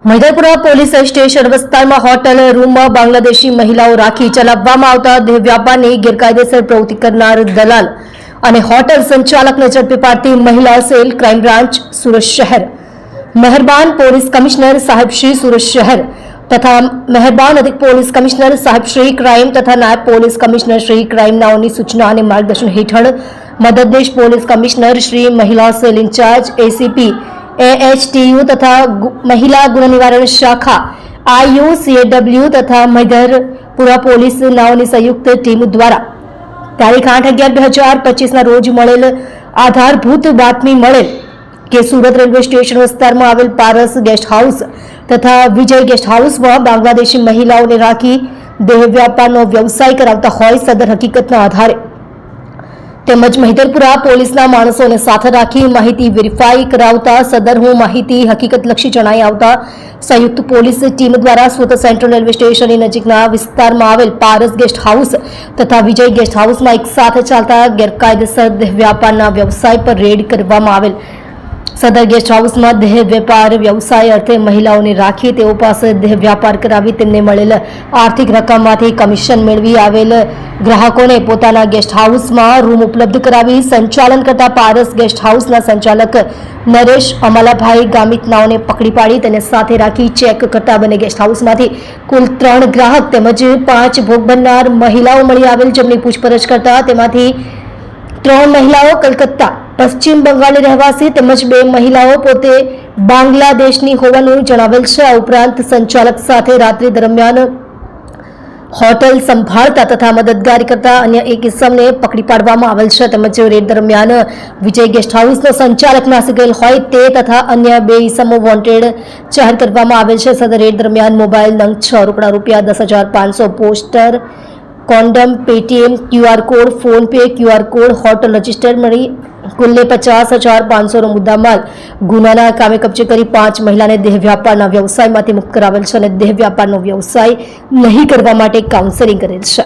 Maidarpura police station વિસ્તારમાં hotel રૂમમાં બાંગ્લાદેશી મહિલાઓ રાખી ચલાવવામાં આવતા દેહ વ્યાપારની ગેરકાયદેસર પ્રવૃત્તિ કરનાર દલાલ અને હોટલ સંચાલકને ઝડપી પાડતી મહિલા સેલ ક્રાઇમ બ્રાન્ચ સુરત શહેર મહેરબાન પોલીસ કમિશનર સાહેબ શ્રી સુરત શહેર તથા મહેરબાન અધિક પોલીસ કમિશનર સાહેબ શ્રી ક્રાઇમ તથા નાયબ પોલીસ કમિશનર શ્રી ક્રાઇમ નાઓની સૂચના અને માર્ગદર્શન હેઠળ મદદનીશ પોલીસ કમિશનર શ્રી મહિલા સેલ ઇન્ચાર્જ એસીપી AHTU तथा महिला गुना निवारण शाखा IUCAW तथा મૈદરપુરા પોલીસ નાઓની સંયુક્ત ટીમ દ્વારા તારીખ 8/11/2025 રોજ મળેલ આધારભૂત બાતમી મળેલ કે સુરત રેલવે સ્ટેશન વિસ્તારમાં આવેલ પારસ ગેસ્ટ હાઉસ તથા વિજય ગેસ્ટ હાઉસમાં બાંગ્લાદેશી મહિલાઓને રાખી દેહ વ્યાપારનો વ્યવસાય કરાવતા હોય સદર હકીકતના આધારે તેમજ મૈદરપુરા પોલીસના માણસોને સાથે રાખી માહિતી વેરીફાઈ કરાવતા સદર માહિતી હકીકતલક્ષી જણાઈ આવતા સંયુક્ત પોલીસ ટીમ દ્વારા સુરત સેન્ટ્રલ રેલવે સ્ટેશનની નજીકના વિસ્તારમાં આવેલ પારસ ગેસ્ટ હાઉસ તથા વિજય ગેસ્ટ હાઉસમાં એક સાથે ચાલતા ગેરકાયદેસર દેહ વ્યાપારના વ્યવસાય પર રેડ કરવામાં આવેલ સદર ગેસ્ટ હાઉસમાં દેહ વેપાર વ્યવસાય અર્થે મહિલાઓને રાખી તેઓ પાસે દેહ વ્યાપાર કરાવી તેમને મળેલ આર્થિક રકમમાંથી કમિશન મેળવી આવેલ ગ્રાહકોને પોતાના ગેસ્ટ હાઉસમાં રૂમ ઉપલબ્ધ કરાવી સંચાલન કરતા પારસ ગેસ્ટ હાઉસના સંચાલક નરેશ અમલાભાઈ ગામિત નાઓને પકડી પાડી તેને સાથે રાખી ચેક કરતા બંને ગેસ્ટ હાઉસમાંથી કુલ 3 ગ્રાહક તેમજ 5 ભોગ બનનાર મહિલાઓ મળી આવેલ જેમની પૂછપરછ કરતા તેમાંથી 3 મહિલાઓ કલકત્તા પશ્ચિમ બંગાળની રહેવાસી તેમજ 2 મહિલાઓ પોતે બાંગ્લાદેશની હોવાનું જણાવેલ છે. આ ઉપરાંત સંચાલક સાથે રાત્રિ દરમિયાન હોટલ સંભાળતા તથા મદદગારી કરતા અન્ય એક ઇસમને પકડી પાડવામાં આવેલ છે તેમજ રેડ દરમિયાન વિજય ગેસ્ટ હાઉસનો સંચાલક નાસી ગયેલ હોય તે તથા અન્ય 2 ઇસમો વોન્ટેડ જાહેર કરવામાં આવેલ છે. સદર રેડ દરમિયાન મોબાઈલ નંગ 6 રોકડા રૂપિયા 10,500 poster condone Paytm QR code phone pay QR code hotel register મળી કુલ્લે 50,500નો મુદ્દામાલ ગુનાના કામે કબજે કરી 5 મહિલાને દેહ વ્યાપારના વ્યવસાયમાંથી મુક્ત કરાવેલ છે અને દેહ વ્યાપારનો વ્યવસાય નહીં કરવા માટે કાઉન્સેલિંગ કરેલ છે.